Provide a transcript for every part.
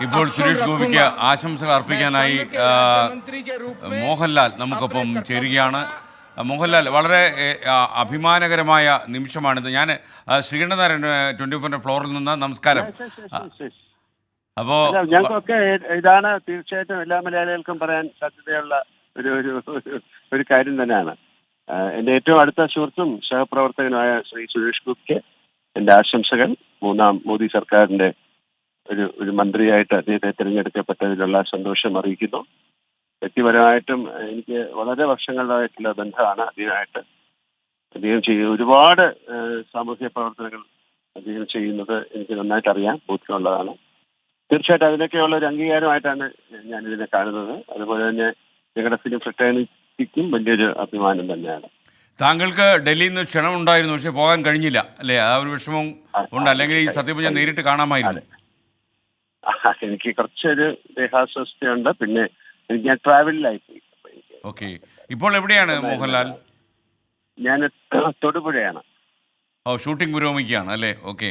ഇപ്പോൾ സുരേഷ് ഗോപിക്ക് ആശംസകൾ അർപ്പിക്കാനായി മോഹൻലാൽ നമുക്കൊപ്പം ചേരുകയാണ്. മോഹൻലാൽ, വളരെ അഭിമാനകരമായ നിമിഷമാണിത്. ഞാൻ ശ്രീകണ്ഠനാരായണൻ 24 ഫ്ലോറിൽ നിന്ന് നമസ്കാരം. അപ്പോൾ ഞങ്ങൾക്കൊക്കെ ഇതാണ് തീർച്ചയായിട്ടും എല്ലാ മലയാളികൾക്കും പറയാൻ സാധ്യതയുള്ള ഒരു കാര്യം തന്നെയാണ്. എൻ്റെ ഏറ്റവും അടുത്ത സുഹൃത്തും സഹപ്രവർത്തകനുമായ ശ്രീ സുരേഷ് ഗോപിക്ക് എൻ്റെ ആശംസകൾ. മൂന്നാം മോദി സർക്കാരിൻ്റെ ഒരു മന്ത്രിയായിട്ട് അദ്ദേഹത്തെ തിരഞ്ഞെടുക്കപ്പെട്ടതിലുള്ള സന്തോഷം അറിയിക്കുന്നു. വ്യക്തിപരമായിട്ടും എനിക്ക് വളരെ വർഷങ്ങളായിട്ടുള്ള ബന്ധമാണ് അദ്ദേഹമായിട്ട്. അദ്ദേഹം ചെയ്യുന്ന ഒരുപാട് സാമൂഹ്യ പ്രവർത്തനങ്ങൾ അദ്ദേഹം ചെയ്യുന്നത് എനിക്ക് നന്നായിട്ട് അറിയാം, ബോധ്യമുള്ളതാണ്. തീർച്ചയായിട്ടും അതിനൊക്കെയുള്ള ഒരു അംഗീകാരമായിട്ടാണ് ഞാനിതിനെ കാണുന്നത്. അതുപോലെ തന്നെ ഞങ്ങളുടെ ഫിലിം ഫ്രട്ടേണിറ്റിക്കും വലിയൊരു അഭിമാനം തന്നെയാണ്. താങ്കൾക്ക് ഡൽഹിയിൽ നിന്ന് ക്ഷണം ഉണ്ടായിരുന്നു, പക്ഷെ പോകാൻ കഴിഞ്ഞില്ല അല്ലേ? ആ ഒരു വിഷമം ഉണ്ട്, അല്ലെങ്കിൽ ഈ സത്യപ്രതിജ്ഞ നേരിട്ട് കാണാമായിരുന്നു. എനിക്ക് കുറച്ചൊരു ദേഹാസ്വസ്ഥയുണ്ട്, പിന്നെ ഞാൻ ട്രാവലിലായിപ്പോയി. ഓക്കെ, ഇപ്പോൾ എവിടെയാണ് മോഹൻലാൽ? ഞാൻ തൊടുപുഴയാണ്. ഓ, ഷൂട്ടിംഗ് പുരോഗമിക്കുകയാണ് അല്ലേ? ഓക്കെ,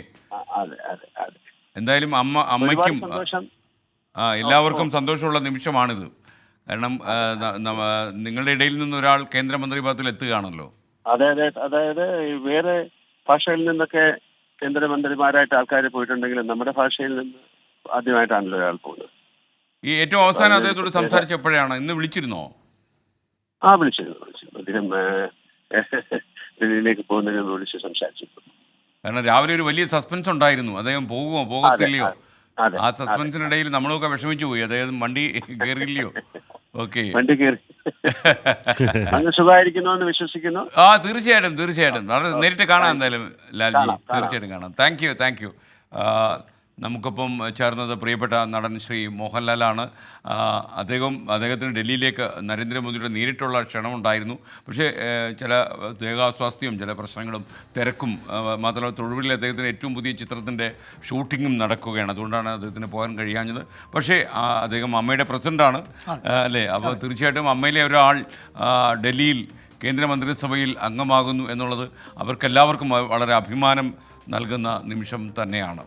അതെ അതെ അതെ. എന്തായാലും അമ്മയ്ക്കും എല്ലാവർക്കും സന്തോഷമുള്ള നിമിഷമാണിത്. കാരണം നിങ്ങളുടെ ഇടയിൽ നിന്ന് ഒരാൾ കേന്ദ്രമന്ത്രി പദത്തിൽ എത്തുകയാണല്ലോ. അതെ അതെ, അതായത് വേറെ ഭാഷയിൽ നിന്നൊക്കെ കേന്ദ്രമന്ത്രിമാരായിട്ട് ആൾക്കാർ പോയിട്ടുണ്ടെങ്കിലും നമ്മുടെ ഭാഷയിൽ നിന്ന് ആദ്യമായിട്ടാണല്ലോ ഒരാൾ പോകുന്നത്. ഈ ഏറ്റവും അവസാനം അദ്ദേഹത്തോട് സംസാരിച്ചപ്പോഴാണ്? ഇന്ന് വിളിച്ചിരുന്നോ? വിളിച്ചിരുന്നു. അദ്ദേഹം ഡൽഹിയിലേക്ക് പോകുന്നതിന് വിളിച്ച് സംസാരിച്ചിരുന്നു. കാരണം രാവിലെ ഒരു വലിയ സസ്പെൻസ് ഉണ്ടായിരുന്നു, അദ്ദേഹം പോകുമോ പോകത്തില്ലയോ. ആ സസ്പെൻസിനിടയിൽ നമ്മളൊക്കെ വിഷമിച്ചു പോയി, അദ്ദേഹം വണ്ടി കയറിയില്ലയോ. ഓക്കെ, വണ്ടി കയറി സുഖമായിരിക്കുന്നു എന്ന് വിശ്വസിക്കുന്നു. തീർച്ചയായിട്ടും വളരെ നേരിട്ട് കാണാം. എന്തായാലും ലാൽജി, തീർച്ചയായിട്ടും കാണാം. Thank you. നമുക്കൊപ്പം ചേർന്നത് പ്രിയപ്പെട്ട നടൻ ശ്രീ മോഹൻലാലാണ്. അദ്ദേഹത്തിന് ഡൽഹിയിലേക്ക് നരേന്ദ്രമോദിയുടെ നേരിട്ടുള്ള ക്ഷണമുണ്ടായിരുന്നു. പക്ഷേ ചില ദേഹാസ്വാസ്ഥ്യവും ചില പ്രശ്നങ്ങളും തിരക്കും, മാത്രമല്ല തൊഴിലിൽ അദ്ദേഹത്തിന് ഏറ്റവും പുതിയ ചിത്രത്തിൻ്റെ ഷൂട്ടിങ്ങും നടക്കുകയാണ്. അതുകൊണ്ടാണ് അദ്ദേഹത്തിന് പോകാൻ കഴിയാഞ്ഞത്. പക്ഷേ അദ്ദേഹം അമ്മയുടെ പ്രസിഡൻ്റാണ് അല്ലേ? അപ്പോൾ തീർച്ചയായിട്ടും അമ്മയിലെ ഒരാൾ ഡൽഹിയിൽ കേന്ദ്രമന്ത്രിസഭയിൽ അംഗമാകുന്നു എന്നുള്ളത് അവർക്കെല്ലാവർക്കും വളരെ അഭിമാനം നൽകുന്ന നിമിഷം തന്നെയാണ്.